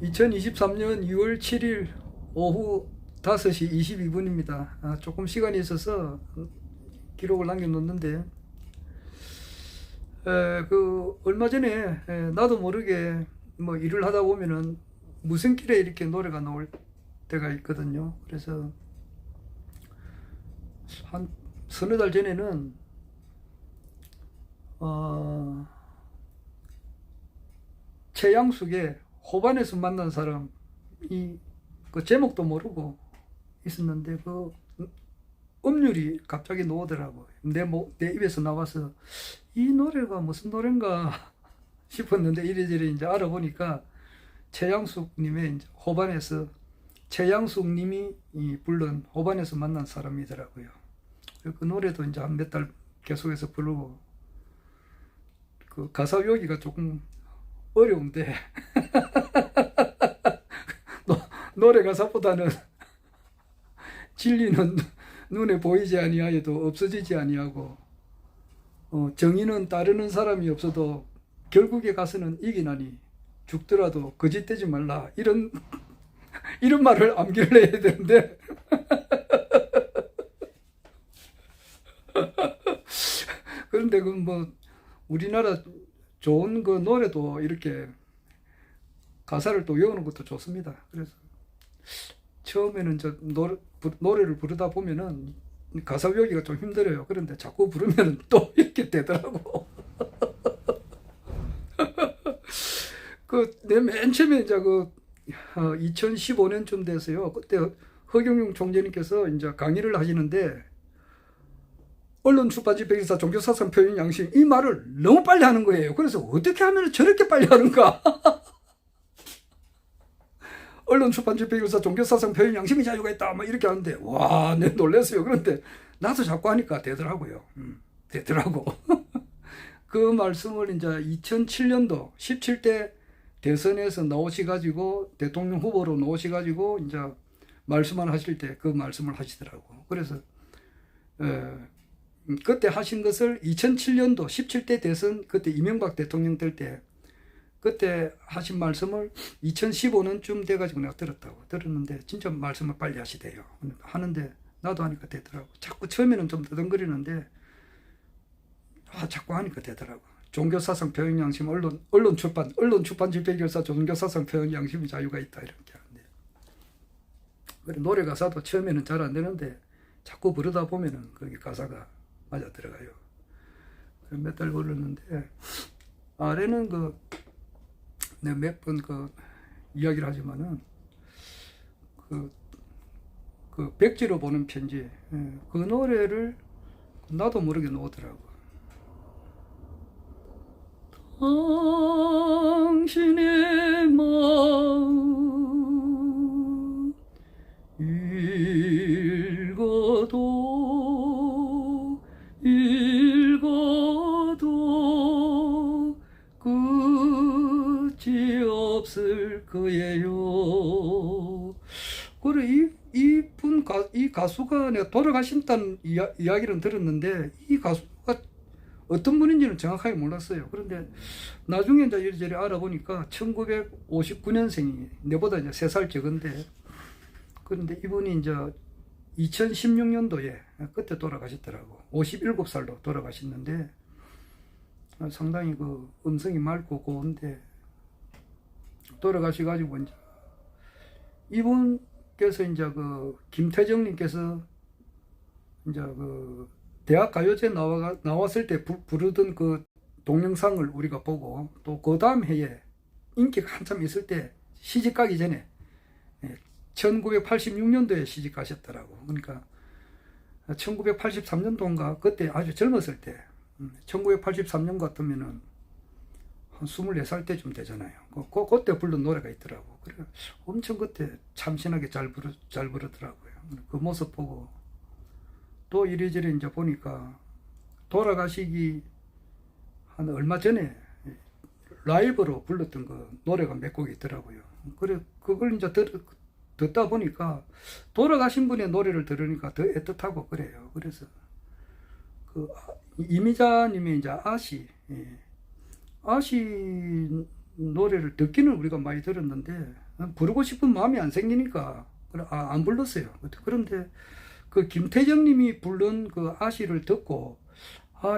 2023년 6월 7일 오후 5시 22분입니다. 조금 시간이 있어서 기록을 남겨놓는데, 얼마 전에 나도 모르게 뭐 일을 하다 보면은 무슨 길에 이렇게 노래가 나올 때가 있거든요. 그래서 한 서너 달 전에는 최양숙의 호반에서 만난 사람이 그 제목도 모르고 있었는데 그 음률이 갑자기 나오더라고요. 내 입에서 나와서 이 노래가 무슨 노래인가 싶었는데 이래저래 이제 알아보니까 최양숙 님의 호반에서 최양숙 님이 부른 호반에서 만난 사람이더라고요. 그 노래도 이제 한 몇 달 계속해서 부르고 그 가사 외우기가 조금 어려운데 노래 가사보다는 진리는 눈에 보이지 아니하여도 없어지지 아니하고 정의는 따르는 사람이 없어도 결국에 가서는 이기나니 죽더라도 거짓되지 말라 이런 말을 암기를 해야 되는데 그런데 그 뭐 우리나라 좋은 그 노래도 이렇게 가사를 또 외우는 것도 좋습니다. 그래서 처음에는 노래를 부르다 보면은 가사 외우기가 좀 힘들어요. 그런데 자꾸 부르면 또 이렇게 되더라고. 내 맨 처음에 이제 2015년쯤 돼서요. 그때 허경영 총재님께서 이제 강의를 하시는데 언론 출판지 백일사 종교사상 표현 양심 이 말을 너무 빨리 하는 거예요. 그래서 어떻게 하면 저렇게 빨리 하는가? 언론 출판지 백일사 종교사상 표현 양심의 자유가 있다. 막 이렇게 하는데 와, 내가 놀랐어요. 그런데 나도 자꾸 하니까 되더라고요. 되더라고. 그 말씀을 이제 2007년도 17대 대선에서 나오셔가지고 대통령 후보로 나오셔가지고 이제 말씀을 하실 때 그 말씀을 하시더라고. 그래서 그때 하신 것을 2007년도 17대 대선 그때 이명박 대통령 될 때 그때 하신 말씀을 2015년쯤 돼가지고 내가 들었는데 진짜 말씀을 빨리 하시대요. 하는데 나도 하니까 되더라고. 자꾸 처음에는 좀 더듬거리는데 자꾸 하니까 되더라고. 종교사상 표현 양심 언론 출판지 백일사 종교사상 표현 양심의 자유가 있다 이렇게 하는데 그래 노래 가사도 처음에는 잘 안 되는데 자꾸 부르다 보면은 거기 가사가 맞아 들어가요. 몇 달 걸렸는데 아래는 내가 몇 번 이야기를 하지만은 백지로 보는 편지 그 노래를 나도 모르게 놓더라고. 당신의 마음 읽어도 끝이 없을 거예요. 그래 이 가수가 내가 돌아가신다는 이야기는 들었는데 이 가수가 어떤 분인지는 정확하게 몰랐어요. 그런데 나중에 이제 이리저리 알아보니까 1959년생이 내보다 이제 3살 적은데 그런데 이분이 이제 2016년도에 그때 돌아가셨더라고. 57살로 돌아가셨는데 상당히 음성이 맑고 고운데 돌아가셔가지고 이제 이분께서 이제 김태정님께서 이제 대학 가요제 나왔을 때 부르던 그 동영상을 우리가 보고 또 그 다음 해에 인기가 한참 있을 때 시집 가기 전에 1986년도에 시집 가셨더라고. 그러니까 1983년도인가 그때 아주 젊었을 때 1983년 같으면은 한 24살 때쯤 되잖아요. 그때 부른 노래가 있더라고. 그래 엄청 그때 참신하게 잘 부르더라고요. 그 모습 보고 또 이리저리 이제 보니까 돌아가시기 한 얼마 전에 라이브로 불렀던 그 노래가 몇 곡이 있더라고요. 그래 그걸 이제 듣다 보니까 돌아가신 분의 노래를 들으니까 더 애틋하고 그래요. 그래서 이미자님의 이제 아시 노래를 듣기는 우리가 많이 들었는데 부르고 싶은 마음이 안 생기니까 안 불렀어요. 그런데 그 김태정님이 부른 그 아시를 듣고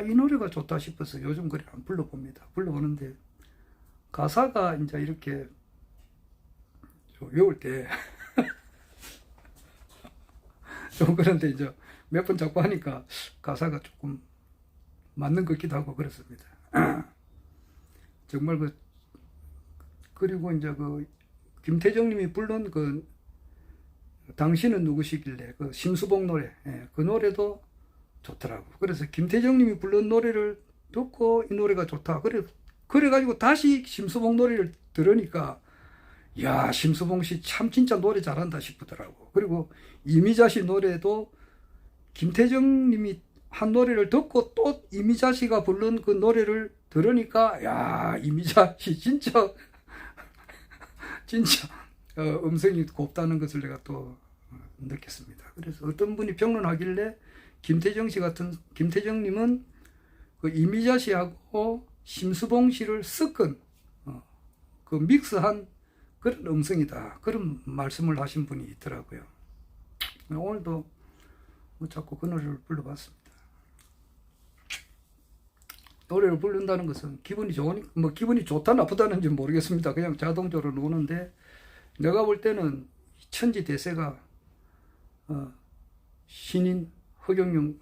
이 노래가 좋다 싶어서 요즘 그래 안 불러봅니다. 불러보는데 가사가 이제 이렇게 외울 때 좀 그런데 이제 몇 번 자꾸 하니까 가사가 조금 맞는 것 같기도 하고 그렇습니다. 정말 그리고 이제 그 김태정님이 부른 그 당신은 누구시길래 그 심수봉 노래, 그 노래도 좋더라고. 그래서 김태정님이 부른 노래를 듣고 이 노래가 좋다. 그래가지고 다시 심수봉 노래를 들으니까 야, 심수봉 씨 참 진짜 노래 잘한다 싶더라고. 그리고 이미자 씨 노래도 김태정님이 한 노래를 듣고 또 이미자 씨가 부른 그 노래를 들으니까 야, 이미자 씨 진짜 음성이 곱다는 것을 내가 또 느꼈습니다. 그래서 어떤 분이 평론하길래 김태정님은 그 이미자 씨하고 심수봉 씨를 섞은 그 믹스한 그런 음성이다. 그런 말씀을 하신 분이 있더라고요. 오늘도 자꾸 그 노래를 불러봤습니다. 노래를 부른다는 것은 기분이 기분이 좋다 나쁘다는지 모르겠습니다. 그냥 자동적으로 노는데 내가 볼 때는 천지 대세가 신인 허경영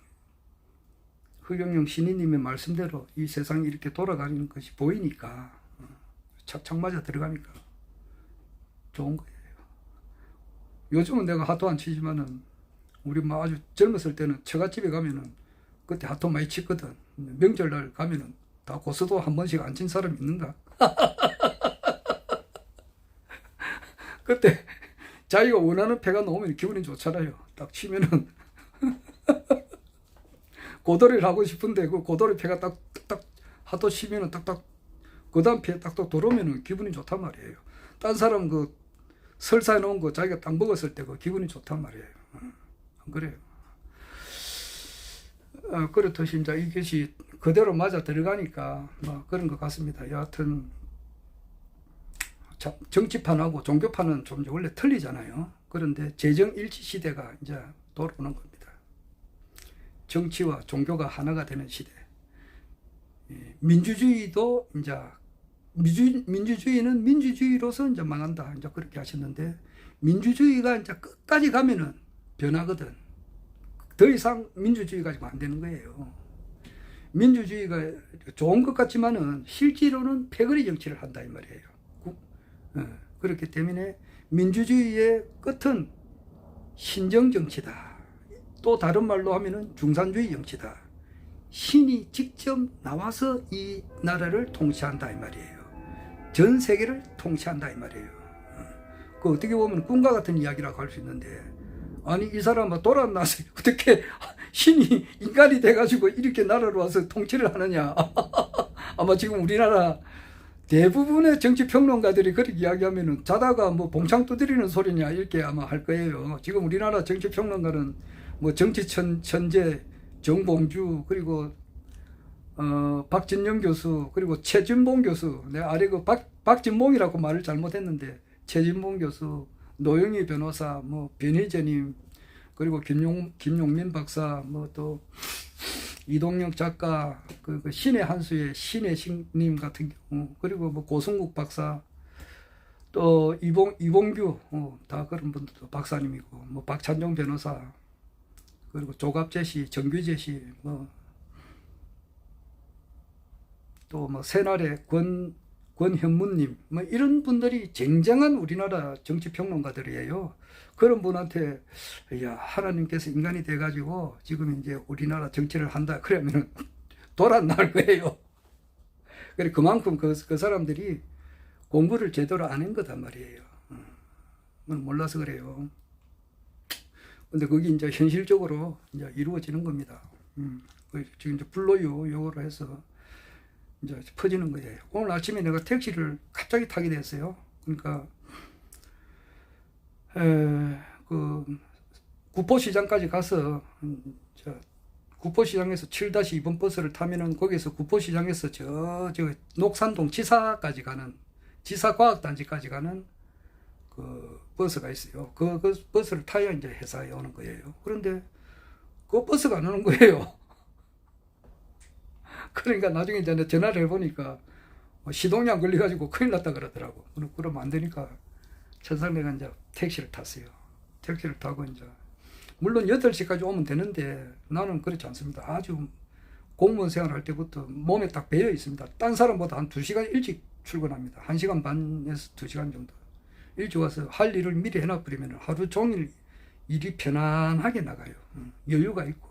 신인님의 말씀대로 이 세상이 이렇게 돌아가는 것이 보이니까 착착 맞아 들어가니까 좋은 거예요. 요즘은 내가 하도 안 치지만은 우리 아주 젊었을 때는 처갓집에 가면은 그때 하도 많이 쳤거든. 명절날 가면은 다 고스도 한 번씩 안 친 사람 있는가? 그때 자기가 원하는 패가 나오면 기분이 좋잖아요. 딱 치면은 고도리를 하고 싶은데 그 고도리 패가 딱딱 하도 치면은 딱딱 그 다음 패 딱딱 들어오면은 기분이 좋단 말이에요. 딴 사람 그 설사해 놓은 거 자기가 딱 먹었을 때 그 기분이 좋단 말이에요. 안 그래요? 그렇듯이 이제 이것이 그대로 맞아 들어가니까 뭐 그런 것 같습니다. 여하튼 정치판하고 종교판은 좀 원래 틀리잖아요. 그런데 재정일치 시대가 이제 돌아오는 겁니다. 정치와 종교가 하나가 되는 시대. 민주주의도 이제 민주주의는 민주주의로서 이제 망한다. 이제 그렇게 하셨는데 민주주의가 이제 끝까지 가면은 변하거든. 더 이상 민주주의 가지고 안 되는 거예요. 민주주의가 좋은 것 같지만은 실제로는 패거리 정치를 한다 이 말이에요. 그렇기 때문에 민주주의의 끝은 신정 정치다. 또 다른 말로 하면은 중산주의 정치다. 신이 직접 나와서 이 나라를 통치한다 이 말이에요. 전 세계를 통치한다 이 말이에요. 그 어떻게 보면 꿈과 같은 이야기라고 할 수 있는데 아니 이 사람은 돌아나서 어떻게 신이 인간이 돼가지고 이렇게 나라로 와서 통치를 하느냐. 아마 지금 우리나라 대부분의 정치평론가들이 그렇게 이야기하면은 자다가 뭐 봉창 두드리는 소리냐 이렇게 아마 할 거예요. 지금 우리나라 정치평론가는 뭐 정치천재 정봉주 그리고 박진영 교수 그리고 최진봉 교수 내 아래 그 박진봉이라고 말을 잘못했는데 최진봉 교수 노영희 변호사 뭐 변희재님 그리고 김용민 박사 뭐 또 이동영 작가 그 신의 한수의 신혜식님 같은 경우 그리고 뭐 고승국 박사 또 이봉규 다 그런 분들도 박사님이고 뭐 박찬종 변호사 그리고 조갑재 씨 정규재 씨 뭐 또 뭐 새날의 권현무님 뭐 이런 분들이 쟁쟁한 우리나라 정치평론가들이에요. 그런 분한테 야 하나님께서 인간이 돼가지고 지금 이제 우리나라 정치를 한다 그러면은 돌아날 거예요. 그래 그만큼 그 사람들이 공부를 제대로 안 한 거단 말이에요. 몰라서 그래요. 근데 그게 이제 현실적으로 이제 이루어지는 겁니다. 지금 이제 불로유 요거로 해서 이제 퍼지는 거예요. 오늘 아침에 내가 택시를 갑자기 타게 됐어요. 그러니까 그 구포시장까지 가서 구포시장에서 7-2번 버스를 타면은 거기서 구포시장에서 저 녹산동 지사까지 가는 지사과학단지까지 가는 그 버스가 있어요. 그 버스를 타야 이제 회사에 오는 거예요. 그런데 그 버스가 안 오는 거예요. 그러니까 나중에 이제 전화를 해보니까 시동이 안 걸려가지고 큰일 났다 그러더라고. 그러면 안 되니까 천상내가 이제 택시를 탔어요. 택시를 타고 이제 물론 8시까지 오면 되는데 나는 그렇지 않습니다. 아주 공무원 생활할 때부터 몸에 딱 배어 있습니다. 딴 사람보다 한 2시간 일찍 출근합니다. 1시간 반에서 2시간 정도. 일찍 와서 할 일을 미리 해놔버리면 하루 종일 일이 편안하게 나가요. 여유가 있고.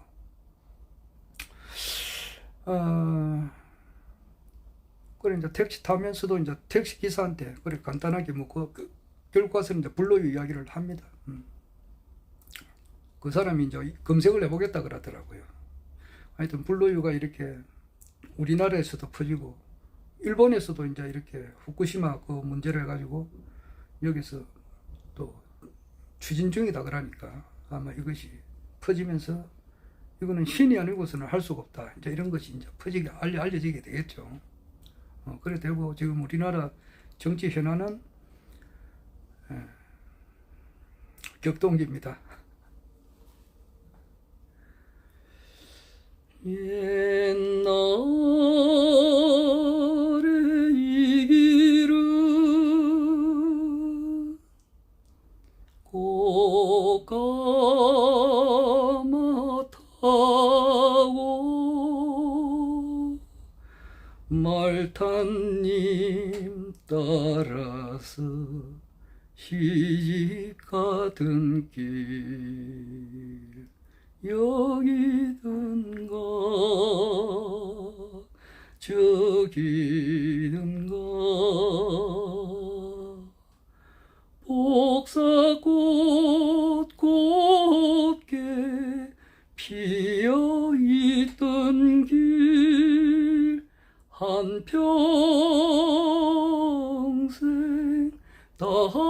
그래 이제 택시 타면서도 이제 택시 기사한테 그래 간단하게 뭐 결국 와서 이제 불로유 이야기를 합니다. 그 사람이 이제 검색을 해보겠다 그러더라고요. 하여튼 불로유가 이렇게 우리나라에서도 퍼지고 일본에서도 이제 이렇게 후쿠시마 그 문제를 해가지고 여기서 또 추진 중이다 그러니까 아마 이것이 퍼지면서 이거는 신이 아니고서는 할 수가 없다. 이제 이런 것이 이제 퍼지게 알려지게 되겠죠. 그래 되고 지금 우리나라 정치 현안은 격동기입니다. 옛날에 이 길은 꽃가마 타고 말탄님 따라서 시집가던 길 여기든가 저기든가 복사꽃 곱게 피어있던 길 한평생 다하여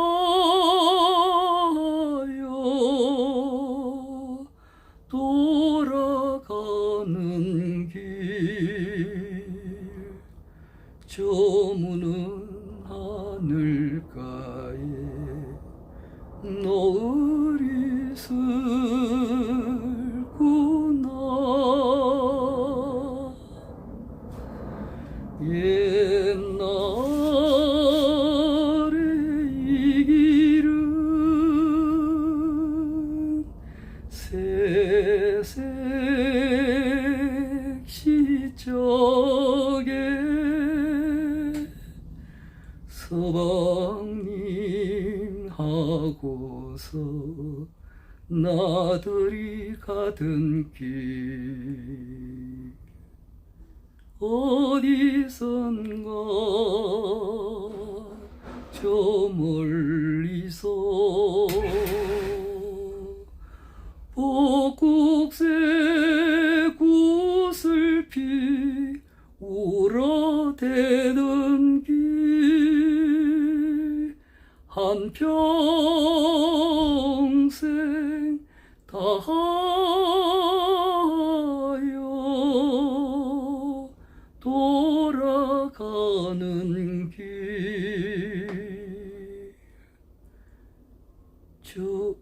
돌아가는 길 저무는 하늘가에 노을이 슬구나 옛날에 이 길은 새색 시적에 서방님 하고서 나들이 가던 길 어디선가 저 멀리서 벚국새 구슬피 울어대던 길 한평생 다하여 돌아가는 길 저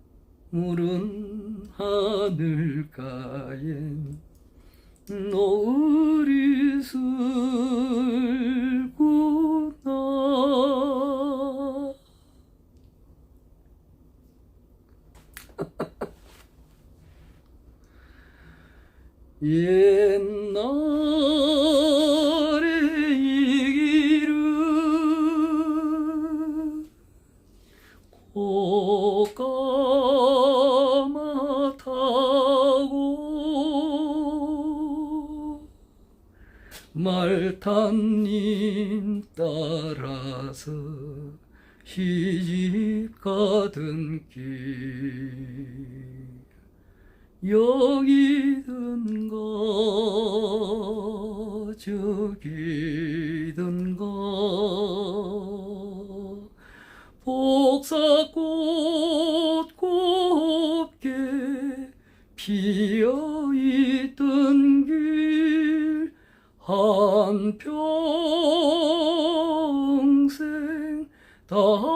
푸른 하늘가엔 노을이 슬구나. 옛날에 이 길은 꽃가마 타고 말탄님 따라서 시집가던 길 여기든가 저기든가 복사꽃 곱게 피어있던 길 한평생 다하여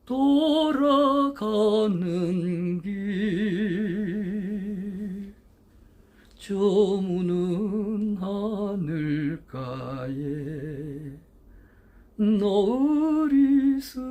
돌아가는 길 저무는 하늘가에 노을 이슬